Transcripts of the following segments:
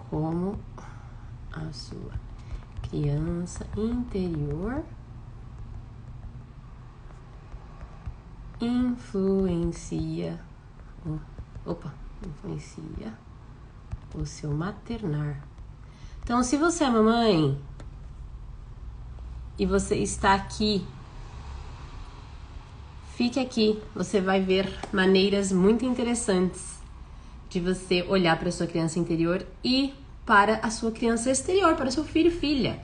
como a sua criança interior influencia o seu maternar. Então, se você é mamãe e você está aqui, fique aqui, você vai ver maneiras muito interessantes de você olhar para a sua criança interior e para a sua criança exterior, para o seu filho e filha.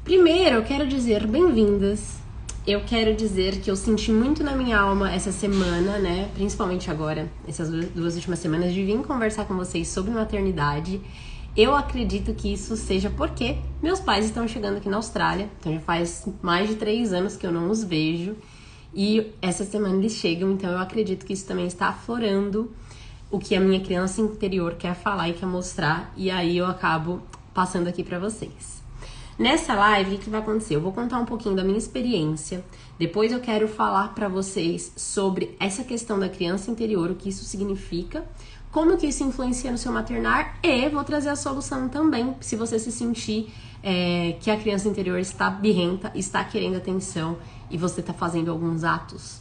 Primeiro, eu quero dizer bem-vindas. Eu quero dizer que eu senti muito na minha alma essa semana, né? Principalmente agora, essas duas últimas semanas, de vir conversar com vocês sobre maternidade. Eu acredito que isso seja porque meus pais estão chegando aqui na Austrália, então já faz mais de 3 anos que eu não os vejo, e essa semana eles chegam, então eu acredito que isso também está aflorando o que a minha criança interior quer falar e quer mostrar, e aí eu acabo passando aqui pra vocês. Nessa live, o que vai acontecer? Eu vou contar um pouquinho da minha experiência, depois eu quero falar pra vocês sobre essa questão da criança interior, o que isso significa, como que isso influencia no seu maternar, e vou trazer a solução também, se você se sentir que a criança interior está birrenta, está querendo atenção e você está fazendo alguns atos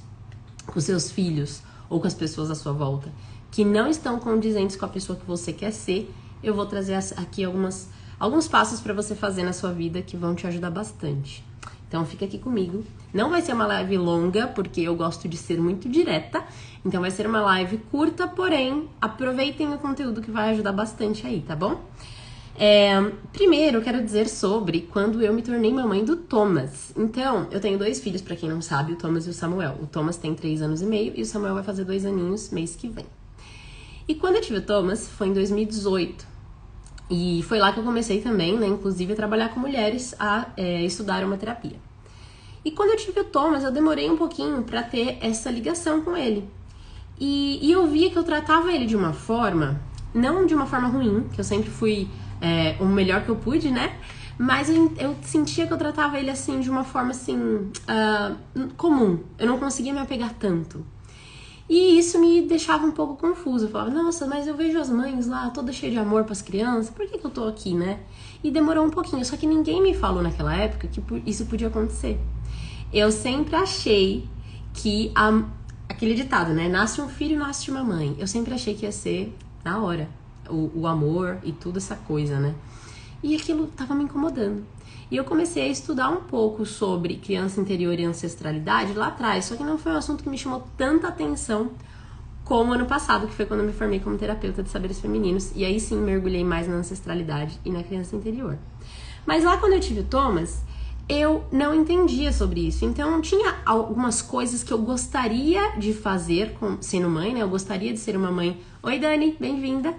com seus filhos ou com as pessoas à sua volta que não estão condizentes com a pessoa que você quer ser. Eu vou trazer aqui alguns passos para você fazer na sua vida que vão te ajudar bastante. Então fica aqui comigo. Não vai ser uma live longa, porque eu gosto de ser muito direta. Então vai ser uma live curta, porém, aproveitem o conteúdo que vai ajudar bastante aí, tá bom? Primeiro, eu quero dizer sobre quando eu me tornei mamãe do Thomas. Então, eu tenho 2 filhos, pra quem não sabe, o Thomas e o Samuel. O Thomas tem 3 anos e meio e o Samuel vai fazer 2 aninhos mês que vem. E quando eu tive o Thomas, foi em 2018. E foi lá que eu comecei também, né, inclusive, a trabalhar com mulheres, a estudar aromaterapia. E quando eu tive o Thomas, eu demorei um pouquinho pra ter essa ligação com ele. E eu via que eu tratava ele de uma forma, não de uma forma ruim, que eu sempre fui o melhor que eu pude, né? Mas eu sentia que eu tratava ele, assim, de uma forma, assim, comum. Eu não conseguia me apegar tanto. E isso me deixava um pouco confusa. Eu falava, nossa, mas eu vejo as mães lá, toda cheia de amor pras crianças, por que eu tô aqui, né? E demorou um pouquinho, só que ninguém me falou naquela época que isso podia acontecer. Eu sempre achei que aquele ditado, né? Nasce um filho, nasce uma mãe. Eu sempre achei que ia ser na hora. O amor e tudo essa coisa, né? E aquilo tava me incomodando. E eu comecei a estudar um pouco sobre criança interior e ancestralidade lá atrás, só que não foi um assunto que me chamou tanta atenção como ano passado, que foi quando eu me formei como terapeuta de saberes femininos, e aí sim mergulhei mais na ancestralidade e na criança interior. Mas lá quando eu tive o Thomas, eu não entendia sobre isso, então tinha algumas coisas que eu gostaria de fazer sendo mãe, né? Eu gostaria de ser uma mãe... Oi, Dani, bem-vinda!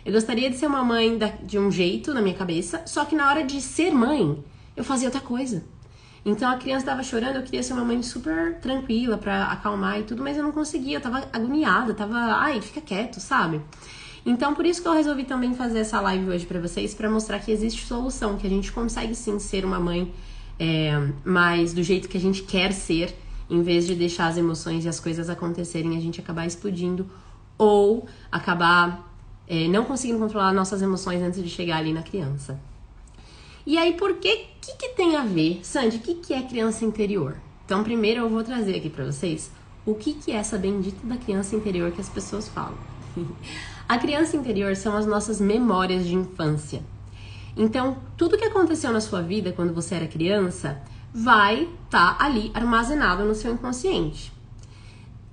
Eu gostaria de ser uma mãe de um jeito na minha cabeça, só que na hora de ser mãe, eu fazia outra coisa. Então a criança tava chorando, eu queria ser uma mãe super tranquila pra acalmar e tudo, mas eu não conseguia, eu tava agoniada, ai, fica quieto, sabe? Então por isso que eu resolvi também fazer essa live hoje pra vocês, pra mostrar que existe solução, que a gente consegue sim ser uma mãe mais do jeito que a gente quer ser, em vez de deixar as emoções e as coisas acontecerem e a gente acabar explodindo ou acabar não conseguindo controlar nossas emoções antes de chegar ali na criança. E aí, por que tem a ver, Sandy, o que é criança interior? Então, primeiro eu vou trazer aqui pra vocês o que é essa bendita da criança interior que as pessoas falam. A criança interior são as nossas memórias de infância. Então, tudo que aconteceu na sua vida quando você era criança vai estar ali armazenado no seu inconsciente.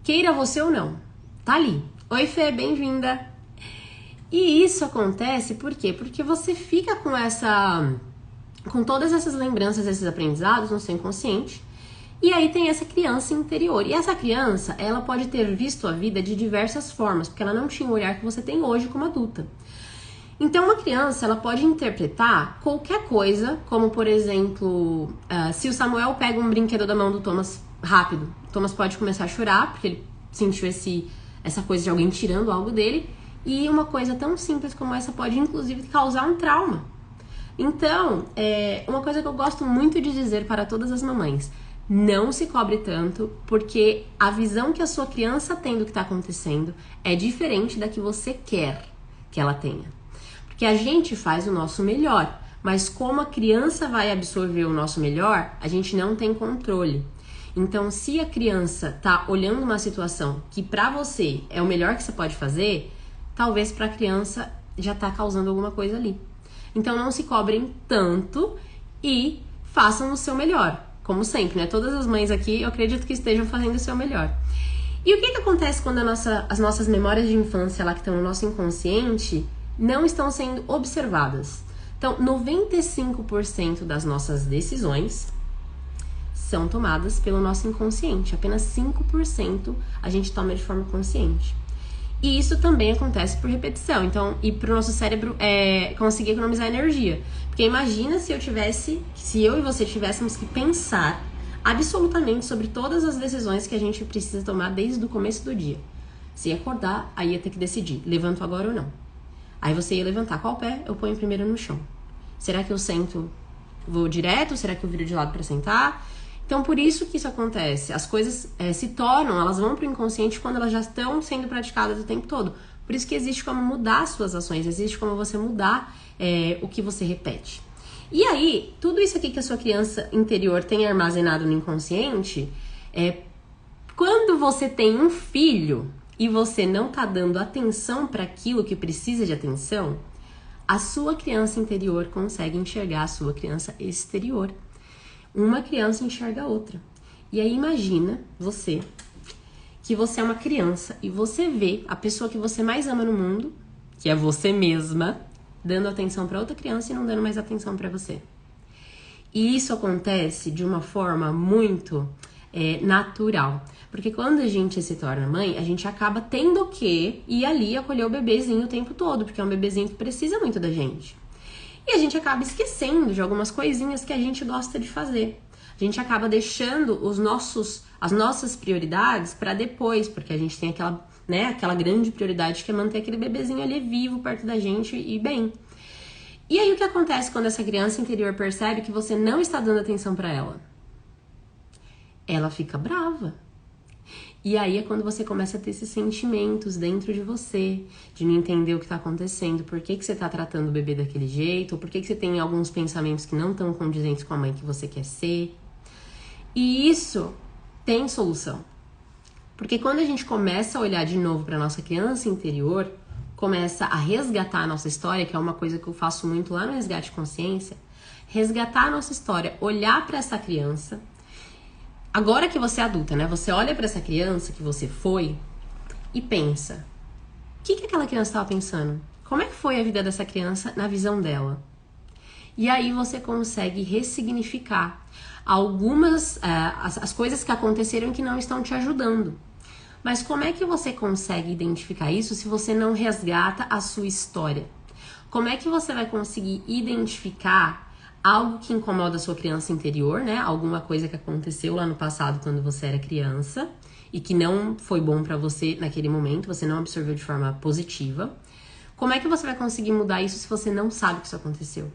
Queira você ou não, tá ali. Oi, Fê, bem-vinda! E isso acontece por quê? Porque você fica com todas essas lembranças, esses aprendizados no seu inconsciente, e aí tem essa criança interior. E essa criança, ela pode ter visto a vida de diversas formas, porque ela não tinha o olhar que você tem hoje como adulta. Então, uma criança, ela pode interpretar qualquer coisa, como, por exemplo, se o Samuel pega um brinquedo da mão do Thomas rápido, o Thomas pode começar a chorar, porque ele sentiu essa coisa de alguém tirando algo dele, e uma coisa tão simples como essa pode, inclusive, causar um trauma. Então, uma coisa que eu gosto muito de dizer para todas as mamães, não se cobre tanto, porque a visão que a sua criança tem do que está acontecendo é diferente da que você quer que ela tenha. Porque a gente faz o nosso melhor, mas como a criança vai absorver o nosso melhor, a gente não tem controle. Então, se a criança tá olhando uma situação que pra você é o melhor que você pode fazer, talvez pra criança já tá causando alguma coisa ali. Então, não se cobrem tanto e façam o seu melhor. Como sempre, né? Todas as mães aqui, eu acredito que estejam fazendo o seu melhor. E o que acontece quando as nossas memórias de infância, lá que estão no nosso inconsciente, não estão sendo observadas? Então, 95% das nossas decisões são tomadas pelo nosso inconsciente. Apenas 5% a gente toma de forma consciente. E isso também acontece por repetição. Então, e pro nosso cérebro conseguir economizar energia. Porque imagina se eu e você tivéssemos que pensar absolutamente sobre todas as decisões que a gente precisa tomar desde o começo do dia. Se ia acordar, aí ia ter que decidir, levanto agora ou não. Aí você ia levantar, qual pé eu ponho primeiro no chão? Será que eu sento, vou direto? Será que eu viro de lado para sentar? Então, por isso que isso acontece. As coisas elas vão pro inconsciente quando elas já estão sendo praticadas o tempo todo. Por isso que existe como mudar as suas ações, existe como você mudar o que você repete. E aí, tudo isso aqui que a sua criança interior tem armazenado no inconsciente, quando você tem um filho e você não tá dando atenção para aquilo que precisa de atenção, a sua criança interior consegue enxergar a sua criança exterior. Uma criança enxerga a outra. E aí imagina que você é uma criança e você vê a pessoa que você mais ama no mundo, que é você mesma, dando atenção para outra criança e não dando mais atenção para você. E isso acontece de uma forma muito natural. Porque quando a gente se torna mãe, a gente acaba tendo que ir ali acolher o bebezinho o tempo todo, porque é um bebezinho que precisa muito da gente. E a gente acaba esquecendo de algumas coisinhas que a gente gosta de fazer. A gente acaba deixando as nossas prioridades para depois, porque a gente tem aquela grande prioridade que é manter aquele bebezinho ali vivo perto da gente e bem. E aí o que acontece quando essa criança interior percebe que você não está dando atenção para ela? Ela fica brava. E aí é quando você começa a ter esses sentimentos dentro de você, de não entender o que está acontecendo, por que você está tratando o bebê daquele jeito, ou por que você tem alguns pensamentos que não estão condizentes com a mãe que você quer ser. E isso tem solução. Porque quando a gente começa a olhar de novo para nossa criança interior, começa a resgatar a nossa história, que é uma coisa que eu faço muito lá no Resgate Consciência, resgatar a nossa história, olhar para essa criança. Agora que você é adulta, né? Você olha pra essa criança que você foi e pensa, o que aquela criança estava pensando? Como é que foi a vida dessa criança na visão dela? E aí você consegue ressignificar algumas as coisas que aconteceram que não estão te ajudando. Mas como é que você consegue identificar isso se você não resgata a sua história? Como é que você vai conseguir identificar algo que incomoda a sua criança interior, né? Alguma coisa que aconteceu lá no passado quando você era criança e que não foi bom pra você naquele momento, você não absorveu de forma positiva. Como é que você vai conseguir mudar isso se você não sabe que isso aconteceu?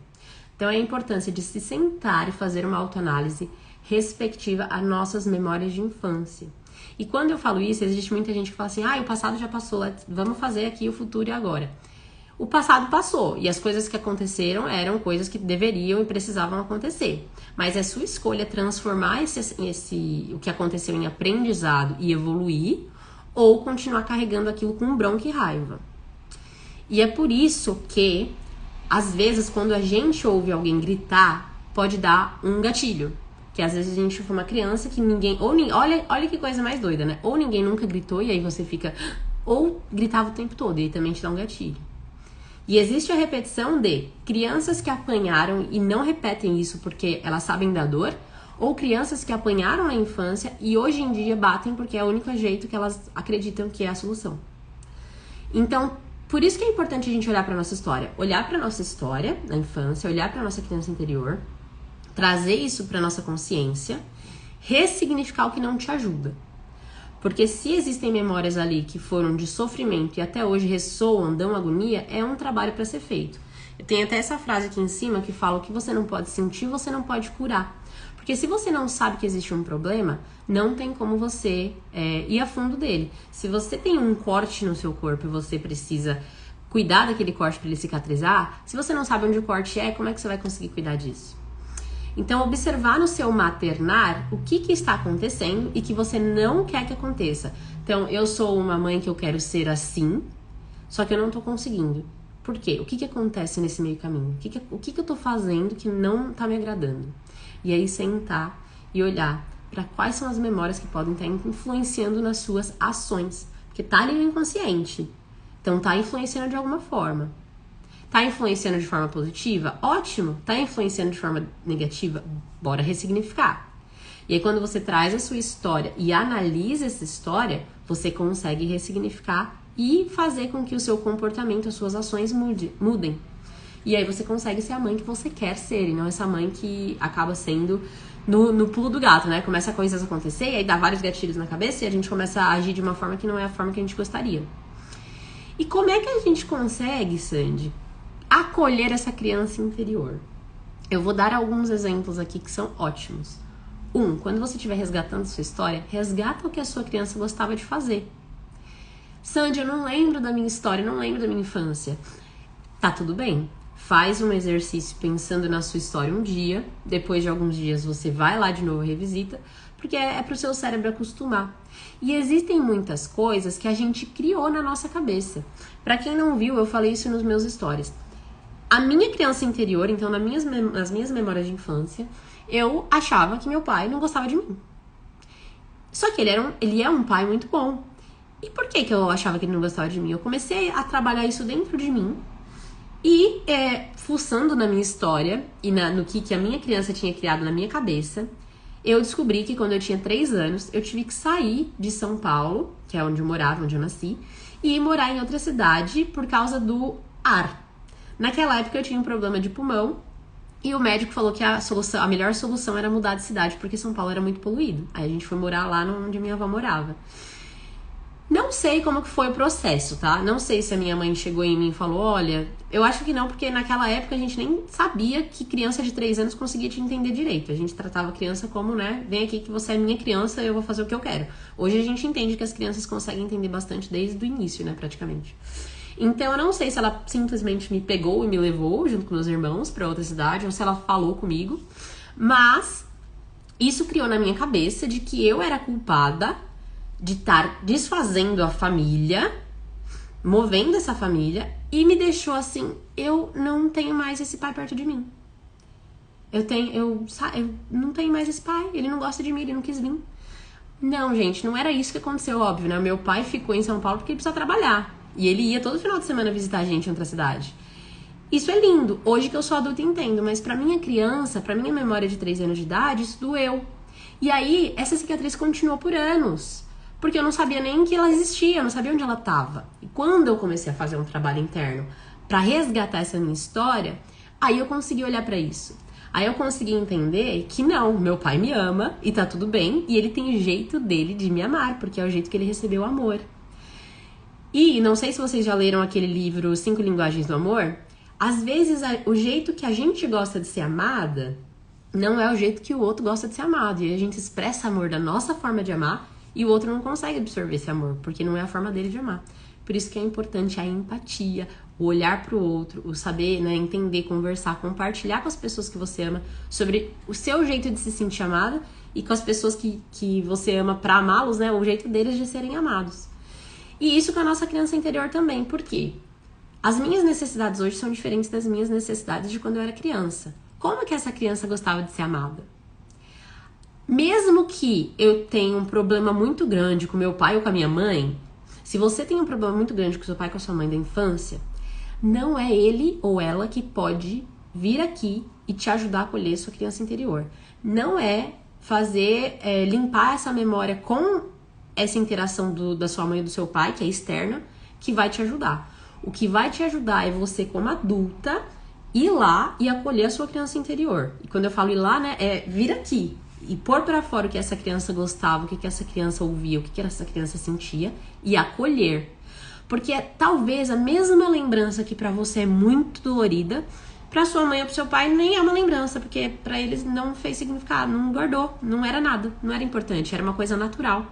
Então é a importância de se sentar e fazer uma autoanálise respectiva às nossas memórias de infância. E quando eu falo isso, existe muita gente que fala assim, o passado já passou, vamos fazer aqui o futuro e agora. O passado passou e as coisas que aconteceram eram coisas que deveriam e precisavam acontecer. Mas é sua escolha transformar o que aconteceu em aprendizado e evoluir ou continuar carregando aquilo com bronca e raiva. E é por isso que, às vezes, quando a gente ouve alguém gritar, pode dar um gatilho. Que às vezes a gente foi uma criança que ninguém... Olha que coisa mais doida, né? Ou ninguém nunca gritou e aí você fica... Ou gritava o tempo todo e aí também te dá um gatilho. E existe a repetição de crianças que apanharam e não repetem isso porque elas sabem da dor, ou crianças que apanharam na infância e hoje em dia batem porque é o único jeito que elas acreditam que é a solução. Então, por isso que é importante a gente olhar para nossa história. Olhar para nossa história na infância, olhar para nossa criança interior, trazer isso para nossa consciência, ressignificar o que não te ajuda. Porque se existem memórias ali que foram de sofrimento e até hoje ressoam, dão agonia, é um trabalho para ser feito. Eu tenho até essa frase aqui em cima que fala: o que você não pode sentir, você não pode curar. Porque se você não sabe que existe um problema, não tem como você ir a fundo dele. Se você tem um corte no seu corpo e você precisa cuidar daquele corte para ele cicatrizar, se você não sabe onde o corte é, como é que você vai conseguir cuidar disso? Então, observar no seu maternar o que está acontecendo e que você não quer que aconteça. Então, eu sou uma mãe que eu quero ser assim, só que eu não tô conseguindo. Por quê? O que acontece nesse meio caminho? O que eu tô fazendo que não tá me agradando? E aí, sentar e olhar para quais são as memórias que podem estar influenciando nas suas ações. Porque tá ali no inconsciente. Então, tá influenciando de alguma forma. Tá influenciando de forma positiva? Ótimo. Tá influenciando de forma negativa? Bora ressignificar. E aí, quando você traz a sua história e analisa essa história, você consegue ressignificar e fazer com que o seu comportamento, as suas ações mudem. E aí você consegue ser a mãe que você quer ser, e não essa mãe que acaba sendo no pulo do gato, né? Começa coisas a acontecer, e aí dá vários gatilhos na cabeça e a gente começa a agir de uma forma que não é a forma que a gente gostaria. E como é que a gente consegue, Sandy, acolher essa criança interior? Eu vou dar alguns exemplos aqui que são ótimos. Quando você estiver resgatando sua história, resgata o que a sua criança gostava de fazer. Sandy, eu não lembro da minha história, não lembro da minha infância. Tá tudo bem. Faz um exercício pensando na sua história um dia, depois de alguns dias você vai lá de novo e revisita, porque é pro seu cérebro acostumar. E existem muitas coisas que a gente criou na nossa cabeça. Pra quem não viu, eu falei isso nos meus stories. A minha criança interior, então nas minhas memórias de infância, eu achava que meu pai não gostava de mim. Só que ele é um pai muito bom. E por que eu achava que ele não gostava de mim? Eu comecei a trabalhar isso dentro de mim e fuçando na minha história e no que a minha criança tinha criado na minha cabeça, eu descobri que quando eu tinha 3 anos, eu tive que sair de São Paulo, que é onde eu morava, onde eu nasci, e ir morar em outra cidade por causa do ar. Naquela época eu tinha um problema de pulmão e o médico falou que a melhor solução era mudar de cidade porque São Paulo era muito poluído. Aí a gente foi morar lá onde minha avó morava. Não sei como que foi o processo, tá? Não sei se a minha mãe chegou em mim e falou, olha, eu acho que não, porque naquela época a gente nem sabia que criança de 3 anos conseguia te entender direito. A gente tratava a criança como, né, vem aqui que você é minha criança, eu vou fazer o que eu quero. Hoje a gente entende que as crianças conseguem entender bastante desde o início, né, praticamente. Então eu não sei se ela simplesmente me pegou e me levou junto com meus irmãos pra outra cidade, ou se ela falou comigo, mas isso criou na minha cabeça de que eu era culpada de estar desfazendo a família, movendo essa família, e me deixou assim, eu não tenho mais esse pai perto de mim. Eu não tenho mais esse pai, ele não gosta de mim, ele não quis vir. Não, gente, não era isso que aconteceu, óbvio, né? Meu pai ficou em São Paulo porque ele precisa trabalhar. E ele ia todo final de semana visitar a gente em outra cidade. Isso é lindo. Hoje que eu sou adulta entendo, mas pra minha criança, pra minha memória de 3 anos de idade, isso doeu. E aí, essa cicatriz continuou por anos. Porque eu não sabia nem que ela existia, eu não sabia onde ela estava. E quando eu comecei a fazer um trabalho interno para resgatar essa minha história, aí eu consegui olhar para isso. Aí eu consegui entender que não, meu pai me ama e tá tudo bem, e ele tem o jeito dele de me amar, porque é o jeito que ele recebeu o amor. E não sei se vocês já leram aquele livro 5 Linguagens do Amor. Às vezes o jeito que a gente gosta de ser amada não é o jeito que o outro gosta de ser amado. E a gente expressa amor da nossa forma de amar e o outro não consegue absorver esse amor, porque não é a forma dele de amar. Por isso que é importante a empatia, o olhar pro outro, o saber, né, entender, conversar, compartilhar com as pessoas que você ama sobre o seu jeito de se sentir amada e com as pessoas que você ama pra amá-los, né, o jeito deles de serem amados. E isso com a nossa criança interior também. Por quê? As minhas necessidades hoje são diferentes das minhas necessidades de quando eu era criança. Como que essa criança gostava de ser amada? Mesmo que eu tenha um problema muito grande com meu pai ou com a minha mãe, se você tem um problema muito grande com seu pai ou com a sua mãe da infância, não é ele ou ela que pode vir aqui e te ajudar a acolher sua criança interior. Não é limpar essa memória com essa interação da sua mãe e do seu pai, que é externa, que vai te ajudar. O que vai te ajudar é você, como adulta, ir lá e acolher a sua criança interior. E quando eu falo ir lá, né, é vir aqui e pôr pra fora o que essa criança gostava, o que essa criança ouvia, o que essa criança sentia e acolher. Porque talvez a mesma lembrança que pra você é muito dolorida, pra sua mãe ou pro seu pai nem é uma lembrança, porque pra eles não fez significado, não guardou, não era nada, não era importante, era uma coisa natural.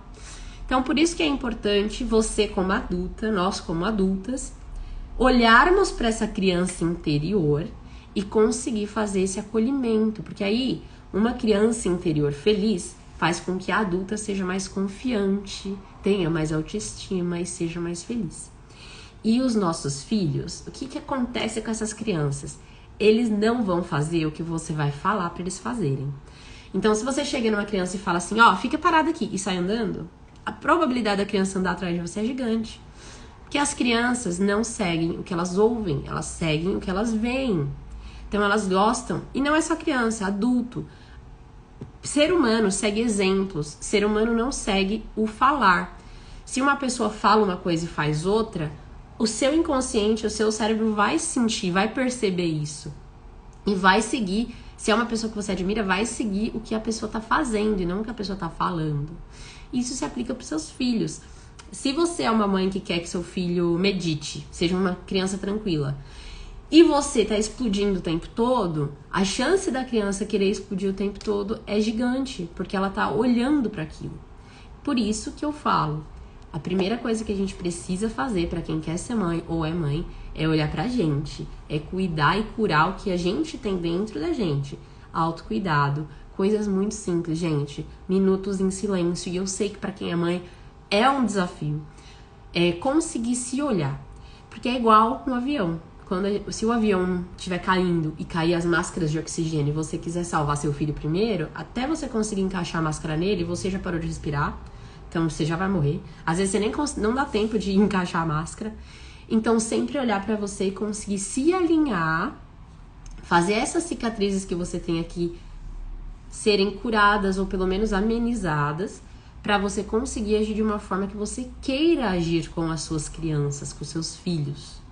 Então por isso que é importante você como adulta, nós como adultas, olharmos para essa criança interior e conseguir fazer esse acolhimento, porque aí uma criança interior feliz faz com que a adulta seja mais confiante, tenha mais autoestima e seja mais feliz. E os nossos filhos, o que acontece com essas crianças? Eles não vão fazer o que você vai falar para eles fazerem. Então, se você chega numa criança e fala assim, ó, fica parada aqui e sai andando, a probabilidade da criança andar atrás de você é gigante. Porque as crianças não seguem o que elas ouvem, elas seguem o que elas veem. Então, elas gostam, e não é só criança, é adulto. Ser humano segue exemplos, ser humano não segue o falar. Se uma pessoa fala uma coisa e faz outra, o seu inconsciente, o seu cérebro vai sentir, vai perceber isso. E vai seguir, se é uma pessoa que você admira, vai seguir o que a pessoa tá fazendo e não o que a pessoa tá falando. Isso se aplica para os seus filhos. Se você é uma mãe que quer que seu filho medite, seja uma criança tranquila, e você tá explodindo o tempo todo, a chance da criança querer explodir o tempo todo é gigante, porque ela tá olhando para aquilo. Por isso que eu falo, a primeira coisa que a gente precisa fazer para quem quer ser mãe ou é mãe é olhar pra gente, é cuidar e curar o que a gente tem dentro da gente. Autocuidado, coisas muito simples, gente. Minutos em silêncio, e eu sei que pra quem é mãe é um desafio. É conseguir se olhar, porque é igual no avião. Se o avião estiver caindo e cair as máscaras de oxigênio e você quiser salvar seu filho primeiro, até você conseguir encaixar a máscara nele, você já parou de respirar. Então você já vai morrer. Às vezes você nem não dá tempo de encaixar a máscara. Então sempre olhar pra você e conseguir se alinhar, fazer essas cicatrizes que você tem aqui serem curadas ou pelo menos amenizadas, pra você conseguir agir de uma forma que você queira agir com as suas crianças, com os seus filhos.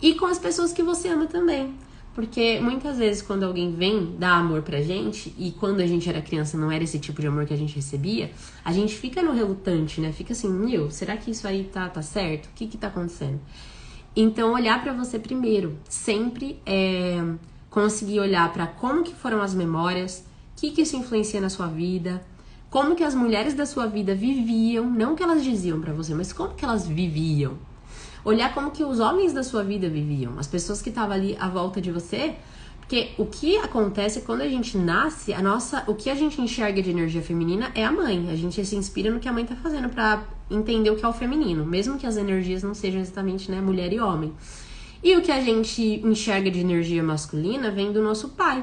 E com as pessoas que você ama também. Porque muitas vezes quando alguém vem dar amor pra gente, e quando a gente era criança não era esse tipo de amor que a gente recebia, a gente fica no relutante, né? Fica assim, será que isso aí tá certo? O que tá acontecendo? Então olhar pra você primeiro, sempre conseguir olhar pra como que foram as memórias, o que isso influencia na sua vida, como que as mulheres da sua vida viviam, não o que elas diziam pra você, mas como que elas viviam. Olhar como que os homens da sua vida viviam, as pessoas que estavam ali à volta de você, porque o que acontece quando a gente nasce, o que a gente enxerga de energia feminina é a mãe. A gente se inspira no que a mãe tá fazendo pra entender o que é o feminino, mesmo que as energias não sejam exatamente, né, mulher e homem. E o que a gente enxerga de energia masculina vem do nosso pai.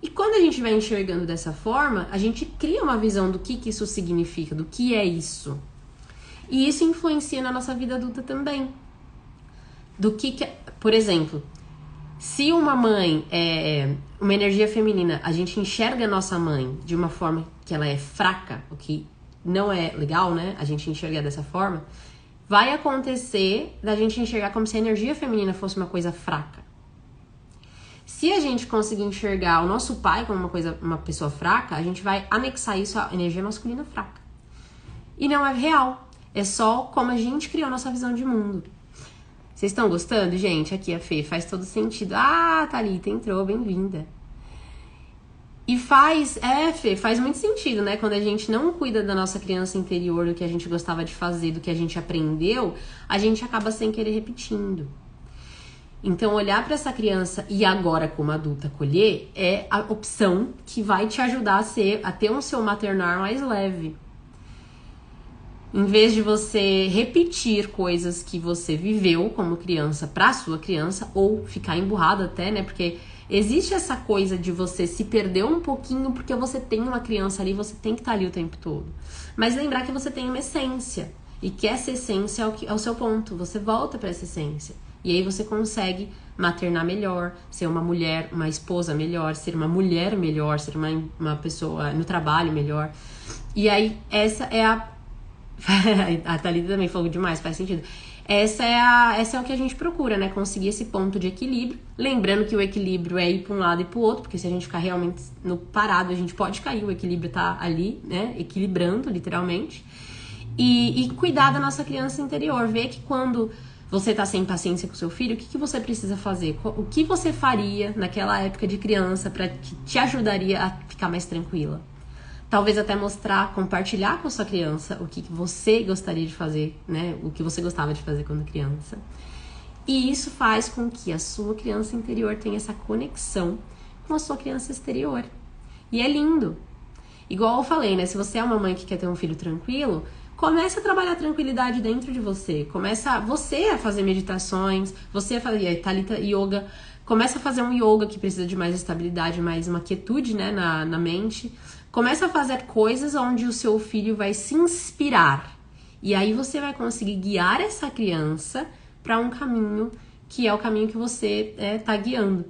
E quando a gente vai enxergando dessa forma, a gente cria uma visão do que isso significa, do que é isso. E isso influencia na nossa vida adulta também. Por exemplo, se uma mãe é uma energia feminina, a gente enxerga a nossa mãe de uma forma que ela é fraca, o que não é legal, né? A gente enxergar dessa forma, vai acontecer da gente enxergar como se a energia feminina fosse uma coisa fraca. Se a gente conseguir enxergar o nosso pai como uma pessoa fraca, a gente vai anexar isso à energia masculina fraca. E não é real. É só como a gente criou nossa visão de mundo. Vocês estão gostando, gente? Aqui a Fê, faz todo sentido. Ah, Thalita entrou, bem-vinda. E Fê, faz muito sentido, né? Quando a gente não cuida da nossa criança interior, do que a gente gostava de fazer, do que a gente aprendeu, a gente acaba sem querer repetindo. Então, olhar para essa criança e agora, como adulta, acolher é a opção que vai te ajudar a ter um seu maternar mais leve. Em vez de você repetir coisas que você viveu como criança pra sua criança, ou ficar emburrado até, né? Porque existe essa coisa de você se perder um pouquinho porque você tem uma criança ali, você tem que estar ali o tempo todo. Mas lembrar que você tem uma essência, e que essa essência é o seu ponto, você volta pra essa essência. E aí você consegue maternar melhor, ser uma mulher, uma esposa melhor, ser uma mulher melhor, ser uma pessoa no trabalho melhor. E aí essa é a Thalita também falou demais, faz sentido. Essa é o que a gente procura, né? Conseguir esse ponto de equilíbrio. Lembrando que o equilíbrio é ir para um lado e para o outro, porque se a gente ficar realmente no parado, a gente pode cair. O equilíbrio tá ali, né? Equilibrando, literalmente. E cuidar da nossa criança interior. Ver que quando você tá sem paciência com o seu filho, o que você precisa fazer? O que você faria naquela época de criança para que te ajudaria a ficar mais tranquila? Talvez até compartilhar com a sua criança o que você gostaria de fazer, né? O que você gostava de fazer quando criança. E isso faz com que a sua criança interior tenha essa conexão com a sua criança exterior. E é lindo. Igual eu falei, né? Se você é uma mãe que quer ter um filho tranquilo, começa a trabalhar a tranquilidade dentro de você. Começa você a fazer meditações, você a fazer Thalita Yoga. Começa a fazer um yoga que precisa de mais estabilidade, mais uma quietude, né, na mente. Começa a fazer coisas onde o seu filho vai se inspirar. E aí você vai conseguir guiar essa criança para um caminho que é o caminho que você tá guiando.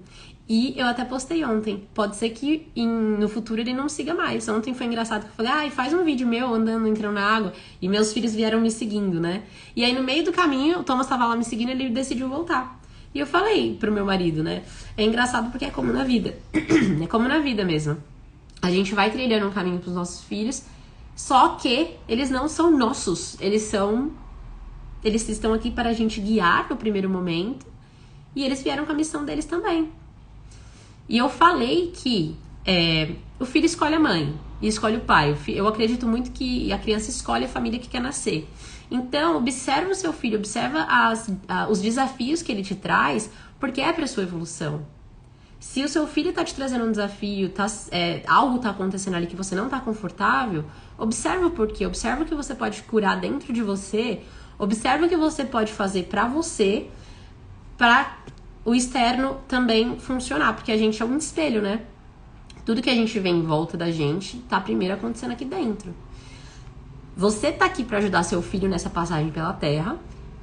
E eu até postei ontem. Pode ser que no futuro ele não siga mais. Ontem foi engraçado que eu falei, faz um vídeo meu andando, entrando na água. E meus filhos vieram me seguindo, né? E aí no meio do caminho, o Thomas tava lá me seguindo, ele decidiu voltar. E eu falei pro meu marido, né? É engraçado porque é como na vida. É como na vida mesmo. A gente vai trilhando um caminho pros nossos filhos, só que eles não são nossos. Eles estão aqui para a gente guiar no primeiro momento. E eles vieram com a missão deles também. E eu falei que o filho escolhe a mãe e escolhe o pai. Eu acredito muito que a criança escolhe a família que quer nascer. Então, observa o seu filho, observa os desafios que ele te traz, porque é para sua evolução. Se o seu filho tá te trazendo um desafio, algo tá acontecendo ali que você não tá confortável, observa o porquê, observa o que você pode curar dentro de você, observa o que você pode fazer pra você, pra o externo também funcionar, porque a gente é um espelho, né? Tudo que a gente vê em volta da gente tá primeiro acontecendo aqui dentro. Você tá aqui pra ajudar seu filho nessa passagem pela Terra,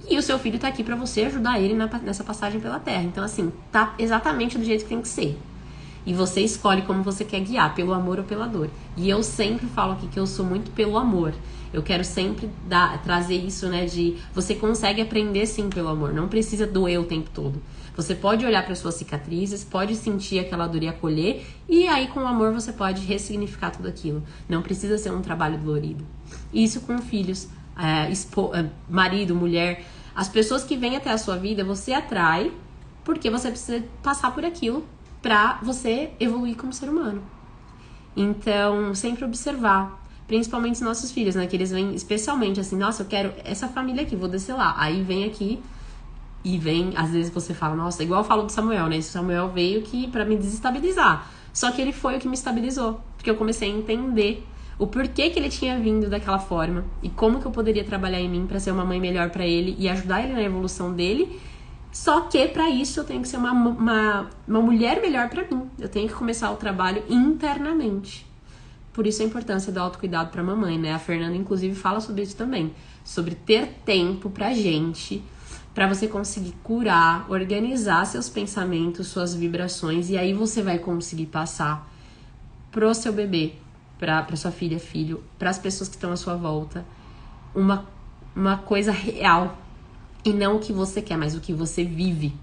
e o seu filho tá aqui pra você ajudar ele nessa passagem pela Terra. Então, assim, tá exatamente do jeito que tem que ser. E você escolhe como você quer guiar, pelo amor ou pela dor. E eu sempre falo aqui que eu sou muito pelo amor. Eu quero sempre trazer isso, né, de você consegue aprender sim pelo amor. Não precisa doer o tempo todo. Você pode olhar para suas cicatrizes, pode sentir aquela dor e acolher, e aí com o amor você pode ressignificar tudo aquilo. Não precisa ser um trabalho dolorido. Isso com filhos, marido, mulher. As pessoas que vêm até a sua vida, você atrai, porque você precisa passar por aquilo pra você evoluir como ser humano. Então, sempre observar, principalmente os nossos filhos, né? Que eles vêm especialmente assim, nossa, eu quero essa família aqui, vou descer lá. Aí vem aqui e vem, às vezes você fala, nossa, igual eu falo do Samuel, né? Esse Samuel veio pra me desestabilizar. Só que ele foi o que me estabilizou, porque eu comecei a entender o porquê que ele tinha vindo daquela forma e como que eu poderia trabalhar em mim pra ser uma mãe melhor pra ele e ajudar ele na evolução dele. Só que pra isso eu tenho que ser uma mulher melhor pra mim. Eu tenho que começar o trabalho internamente. Por isso a importância do autocuidado pra mamãe, né? A Fernanda, inclusive, fala sobre isso também. Sobre ter tempo pra gente, pra você conseguir curar, organizar seus pensamentos, suas vibrações. E aí você vai conseguir passar pro seu bebê, pra sua filha, filho, pras pessoas que estão à sua volta, uma coisa real. E não o que você quer, mas o que você vive.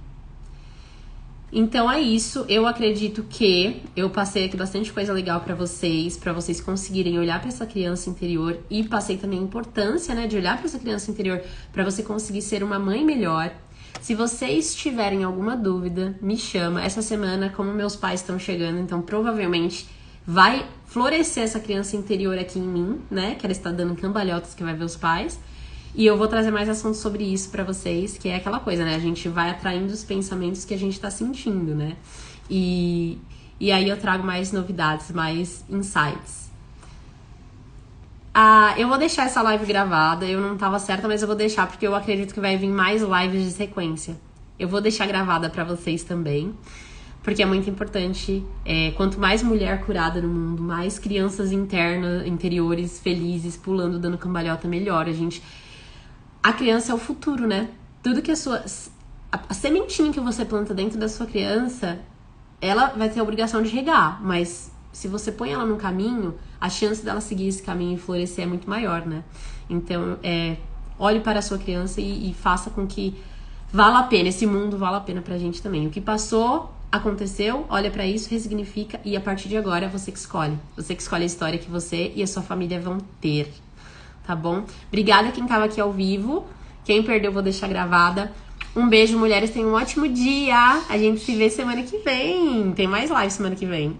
Então é isso. Eu acredito que eu passei aqui bastante coisa legal pra vocês conseguirem olhar pra essa criança interior. E passei também a importância, né, de olhar pra essa criança interior pra você conseguir ser uma mãe melhor. Se vocês tiverem alguma dúvida, me chama. Essa semana, como meus pais estão chegando, então provavelmente vai florescer essa criança interior aqui em mim, né, que ela está dando cambalhotas que vai ver os pais. E eu vou trazer mais assuntos sobre isso pra vocês, que é aquela coisa, né? A gente vai atraindo os pensamentos que a gente tá sentindo, né? E aí eu trago mais novidades, mais insights. Eu vou deixar essa live gravada, eu não tava certa, mas eu vou deixar porque eu acredito que vai vir mais lives de sequência. Eu vou deixar gravada pra vocês também, porque é muito importante. Quanto mais mulher curada no mundo, mais crianças interiores felizes, pulando, dando cambalhota, melhor. A criança é o futuro, né? Tudo que a sementinha que você planta dentro da sua criança, ela vai ter a obrigação de regar, mas se você põe ela num caminho, a chance dela seguir esse caminho e florescer é muito maior, né? Então, olhe para a sua criança e faça com que vala a pena, esse mundo vala a pena pra gente também. O que passou, aconteceu, olha pra isso, ressignifica e a partir de agora é você que escolhe. Você que escolhe a história que você e a sua família vão ter. Tá bom? Obrigada quem tava aqui ao vivo. Quem perdeu, vou deixar gravada. Um beijo, mulheres. Tenham um ótimo dia. A gente se vê semana que vem. Tem mais live semana que vem.